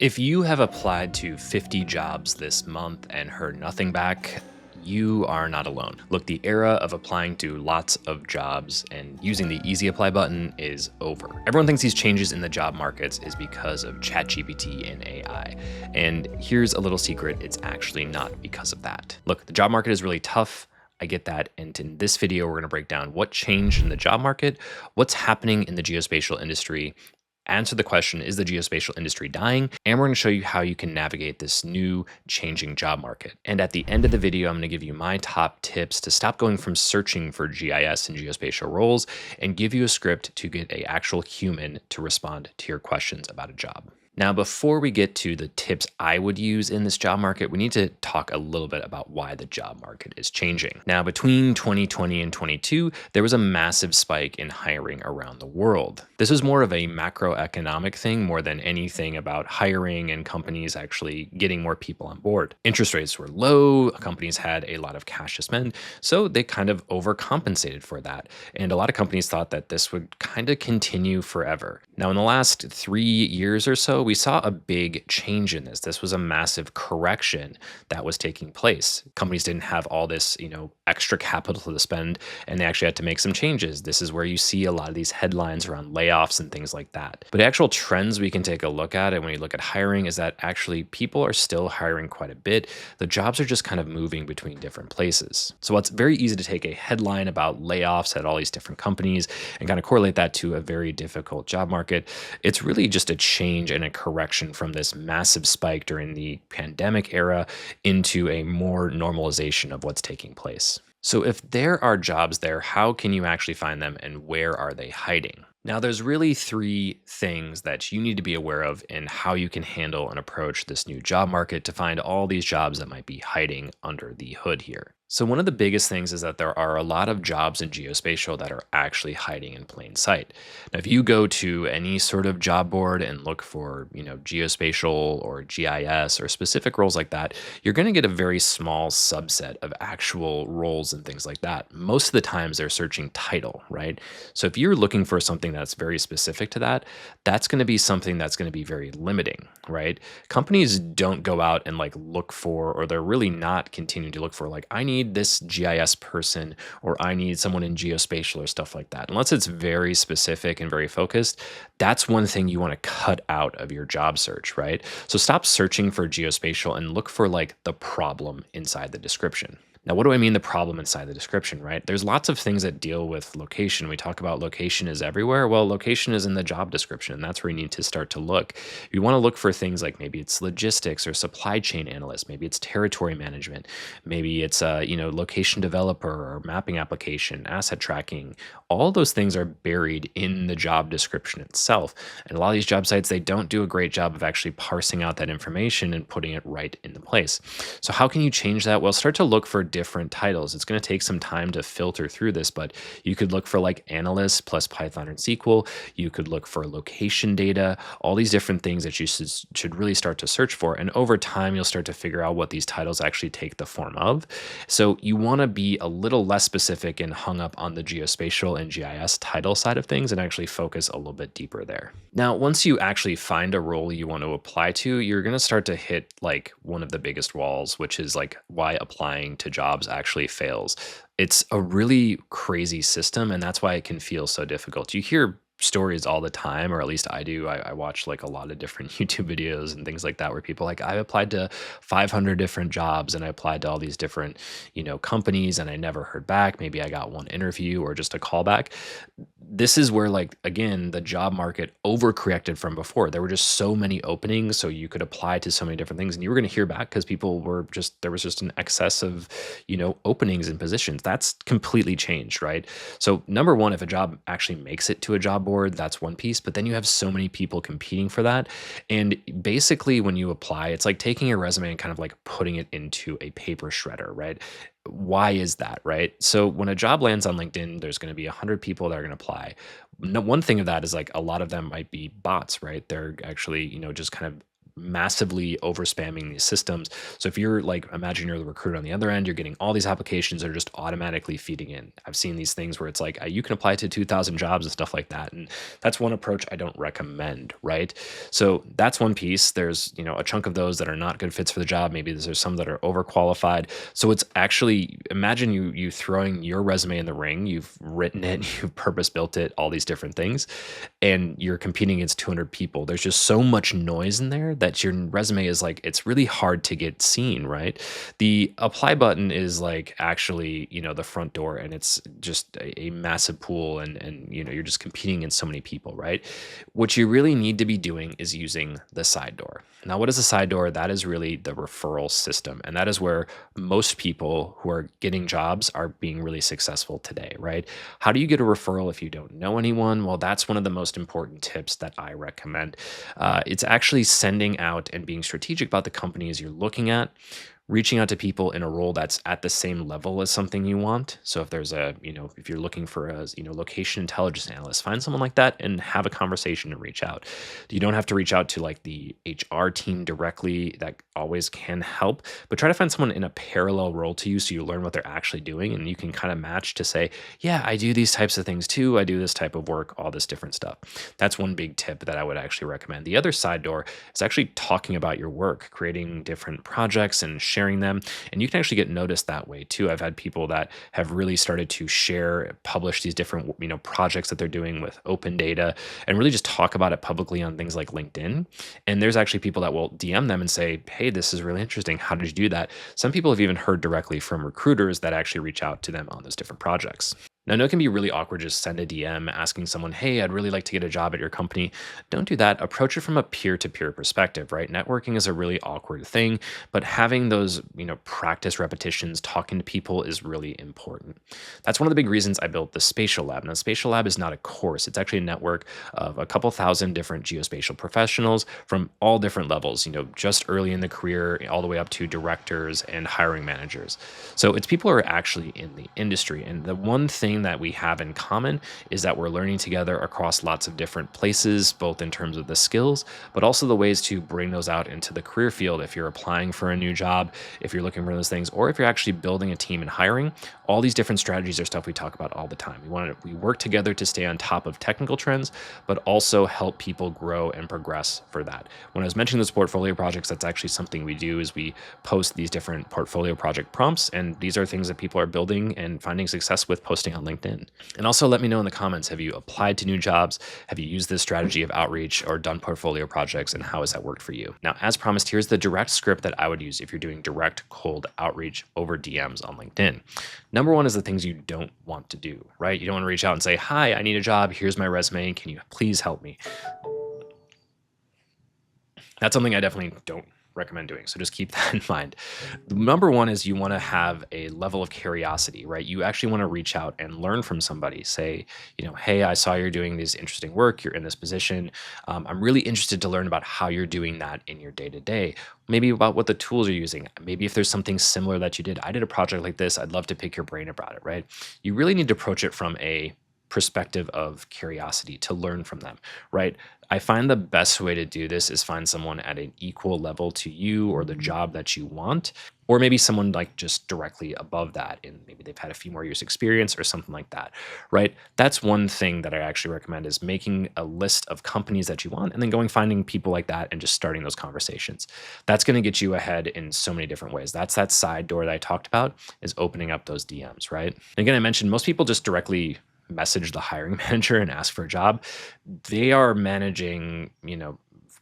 If you have applied to 50 jobs this month and heard nothing back, you are not alone. Look, the era of applying to lots of jobs and using the easy apply button is over. Everyone thinks these changes in the job markets is because of ChatGPT and AI. And here's a little secret, it's actually not because of that. Look, the job market is really tough. I get that. And in this video, we're going to break down what changed in the job market, what's happening in the geospatial industry, answer the question, is the geospatial industry dying? And we're going to show you how you can navigate this new changing job market. And at the end of the video, I'm going to give you my top tips to stop going from searching for GIS and geospatial roles and give you a script to get an actual human to respond to your questions about a job. Now, before we get to the tips I would use in this job market, we need to talk a little bit about why the job market is changing. Now, between 2020 and 22, there was a massive spike in hiring around the world. This was more of a macroeconomic thing more than anything about hiring and companies actually getting more people on board. Interest rates were low, companies had a lot of cash to spend, so they kind of overcompensated for that. And a lot of companies thought that this would kind of continue forever. Now, in the last 3 years or so, we saw a big change in this. This was a massive correction that was taking place. Companies didn't have all this, extra capital to spend, and they actually had to make some changes. This is where you see a lot of these headlines around layoffs and things like that. But the actual trends we can take a look at, and when you look at hiring, is that actually people are still hiring quite a bit. The jobs are just kind of moving between different places. So it's very easy to take a headline about layoffs at all these different companies and kind of correlate that to a very difficult job market. It's really just a change and a correction from this massive spike during the pandemic era into a more normalization of what's taking place. So if there are jobs there, how can you actually find them and where are they hiding? Now, there's really three things that you need to be aware of in how you can handle and approach this new job market to find all these jobs that might be hiding under the hood here. So one of the biggest things is that there are a lot of jobs in geospatial that are actually hiding in plain sight. Now, if you go to any sort of job board and look for, geospatial or GIS or specific roles like that, you're going to get a very small subset of actual roles and things like that. Most of the times they're searching title, right? So if you're looking for something that's very specific to that, that's going to be something that's going to be very limiting, right? Companies don't go out and look for, or they're really not continuing to look for I need this GIS person, or I need someone in geospatial or stuff like that. Unless it's very specific and very focused, that's one thing you want to cut out of your job search, right? So stop searching for geospatial and look for the problem inside the description. Now, what do I mean the problem inside the description, right? There's lots of things that deal with location. We talk about location is everywhere. Well, location is in the job description. That's where you need to start to look. You want to look for things like maybe it's logistics or supply chain analyst. Maybe it's territory management. Maybe it's location developer or mapping application, asset tracking. All those things are buried in the job description itself. And a lot of these job sites, they don't do a great job of actually parsing out that information and putting it right into place. So how can you change that? Well, start to look for different titles. It's going to take some time to filter through this, but you could look for analyst plus Python and SQL. You could look for location data, all these different things that you should really start to search for. And over time, you'll start to figure out what these titles actually take the form of. So you want to be a little less specific and hung up on the geospatial and GIS title side of things and actually focus a little bit deeper there. Now, once you actually find a role you want to apply to, you're going to start to hit one of the biggest walls, which is why applying to jobs actually fails. It's a really crazy system, and that's why it can feel so difficult. You hear stories all the time, or at least I do. I watch a lot of different YouTube videos and things like that where people I applied to 500 different jobs and I applied to all these different, companies and I never heard back. Maybe I got one interview or just a callback. This is where again, the job market overcorrected from before. There were just so many openings, so you could apply to so many different things and you were going to hear back because there was just an excess of, openings and positions. That's completely changed, right? So number one, if a job actually makes it to a job board, that's one piece, but then you have so many people competing for that. And basically when you apply, it's like taking a resume and kind of putting it into a paper shredder, right? Why is that, right? So when a job lands on LinkedIn, there's going to be 100 people that are going to apply. One thing of that is a lot of them might be bots, right? They're actually, just kind of massively over spamming these systems. So if you're like, imagine you're the recruiter on the other end, you're getting all these applications that are just automatically feeding in. I've seen these things where it's like, you can apply to 2,000 jobs and stuff like that. And that's one approach I don't recommend, right? So that's one piece. There's, a chunk of those that are not good fits for the job. Maybe there's some that are overqualified. So it's actually, imagine you throwing your resume in the ring. You've written it, you've purpose built it, all these different things, and you're competing against 200 people. There's just so much noise in there that your resume is like, it's really hard to get seen, right? The apply button is like actually, the front door, and it's just a massive pool, and you're just competing against so many people, right? What you really need to be doing is using the side door. Now, what is a side door? That is really the referral system. And that is where most people who are getting jobs are being really successful today, right? How do you get a referral if you don't know anyone? Well, that's one of the most important tips that I recommend. It's actually sending out and being strategic about the companies you're looking at, reaching out to people in a role that's at the same level as something you want. So if there's if you're looking for a, location intelligence analyst, find someone like that and have a conversation and reach out. You don't have to reach out to like the HR team directly. That always can help, but try to find someone in a parallel role to you so you learn what they're actually doing and you can kind of match to say, yeah, I do these types of things too. I do this type of work, all this different stuff. That's one big tip that I would actually recommend. The other side door is actually talking about your work, creating different projects and sharing them. And you can actually get noticed that way too. I've had people that have really started to share, publish these different, projects that they're doing with open data and really just talk about it publicly on things like LinkedIn. And there's actually people that will DM them and say, hey, this is really interesting. How did you do that? Some people have even heard directly from recruiters that actually reach out to them on those different projects. Now, I know it can be really awkward just send a DM asking someone, hey, I'd really like to get a job at your company. Don't do that. Approach it from a peer-to-peer perspective, right? Networking is a really awkward thing, but having those, practice repetitions, talking to people is really important. That's one of the big reasons I built the Spatial Lab. Now, Spatial Lab is not a course. It's actually a network of a couple thousand different geospatial professionals from all different levels, just early in the career, all the way up to directors and hiring managers. So it's people who are actually in the industry. And the one thing that we have in common is that we're learning together across lots of different places, both in terms of the skills, but also the ways to bring those out into the career field. If you're applying for a new job, if you're looking for those things, or if you're actually building a team and hiring, all these different strategies are stuff we talk about all the time. We work together to stay on top of technical trends, but also help people grow and progress for that. When I was mentioning those portfolio projects, that's actually something we do is we post these different portfolio project prompts, and these are things that people are building and finding success with posting on LinkedIn. And also let me know in the comments, have you applied to new jobs? Have you used this strategy of outreach or done portfolio projects, and how has that worked for you? Now, as promised, here's the direct script that I would use if you're doing direct cold outreach over DMs on LinkedIn. Number one is the things you don't want to do, right? You don't want to reach out and say, hi, I need a job. Here's my resume. Can you please help me? That's something I definitely don't recommend doing. So just keep that in mind. Number one is you want to have a level of curiosity, right? You actually want to reach out and learn from somebody. Say, hey, I saw you're doing this interesting work. You're in this position. I'm really interested to learn about how you're doing that in your day to day. Maybe about what the tools you're using. Maybe if there's something similar that you did. I did a project like this. I'd love to pick your brain about it, right? You really need to approach it from a perspective of curiosity to learn from them, right? I find the best way to do this is find someone at an equal level to you or the job that you want, or maybe someone like just directly above that, and maybe they've had a few more years experience or something like that, right? That's one thing that I actually recommend is making a list of companies that you want and then going finding people like that and just starting those conversations. That's going to get you ahead in so many different ways. That's that side door that I talked about, is opening up those DMs, right? And again, I mentioned most people just directly message the hiring manager and ask for a job. They are managing,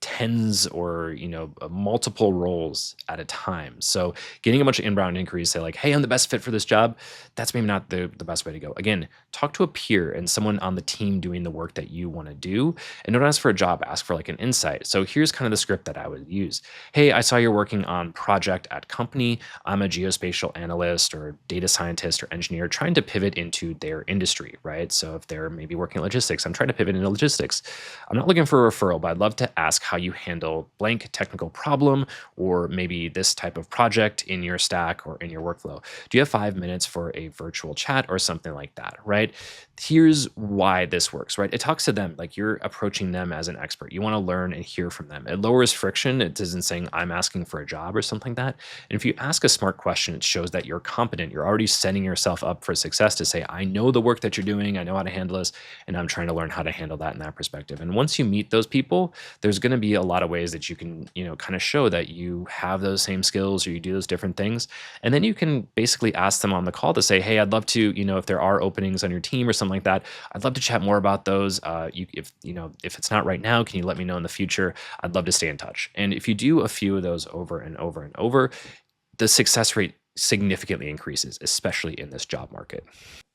tens or multiple roles at a time. So getting a bunch of inbound inquiries, say like, hey, I'm the best fit for this job, that's maybe not the best way to go. Again, talk to a peer and someone on the team doing the work that you want to do, and don't ask for a job, ask for like an insight. So here's kind of the script that I would use. Hey, I saw you're working on project at company. I'm a geospatial analyst or data scientist or engineer trying to pivot into their industry, right? So if they're maybe working in logistics, I'm trying to pivot into logistics. I'm not looking for a referral, but I'd love to ask how you handle blank technical problem or maybe this type of project in your stack or in your workflow. Do you have 5 minutes for a virtual chat or something like that, right? Here's why this works, right? It talks to them like you're approaching them as an expert. You want to learn and hear from them. It lowers friction. It isn't saying I'm asking for a job or something like that. And if you ask a smart question, it shows that you're competent. You're already setting yourself up for success to say, I know the work that you're doing. I know how to handle this. And I'm trying to learn how to handle that in that perspective. And once you meet those people, there's going to be a lot of ways that you can, kind of show that you have those same skills or you do those different things. And then you can basically ask them on the call to say, hey, I'd love to, if there are openings on your team or something like that, I'd love to chat more about those. If it's not right now, can you let me know in the future? I'd love to stay in touch. And if you do a few of those over and over and over, the success rate significantly increases, especially in this job market.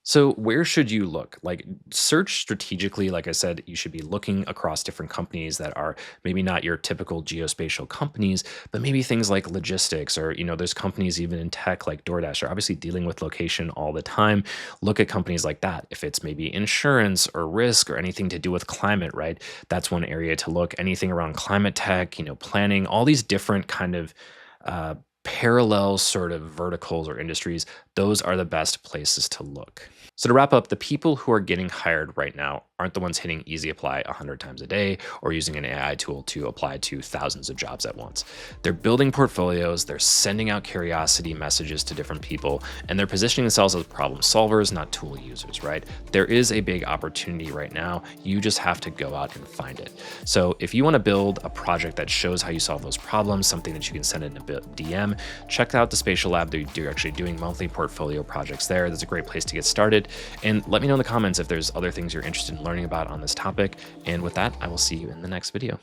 So, where should you look? Like, search strategically. Like I said, you should be looking across different companies that are maybe not your typical geospatial companies, but maybe things like logistics or, there's companies even in tech like DoorDash are obviously dealing with location all the time. Look at companies like that. If it's maybe insurance or risk or anything to do with climate, right? That's one area to look. Anything around climate tech, planning, all these different kind of uh, parallel sort of verticals or industries, those are the best places to look. So to wrap up, the people who are getting hired right now aren't the ones hitting easy apply 100 times a day or using an AI tool to apply to thousands of jobs at once. They're building portfolios, they're sending out curiosity messages to different people, and they're positioning themselves as problem solvers, not tool users, right? There is a big opportunity right now. You just have to go out and find it. So if you want to build a project that shows how you solve those problems, something that you can send in a DM, check out the Spatial Lab. They're actually doing monthly portfolio projects there. That's a great place to get started. And let me know in the comments if there's other things you're interested in learning about on this topic. And with that, I will see you in the next video.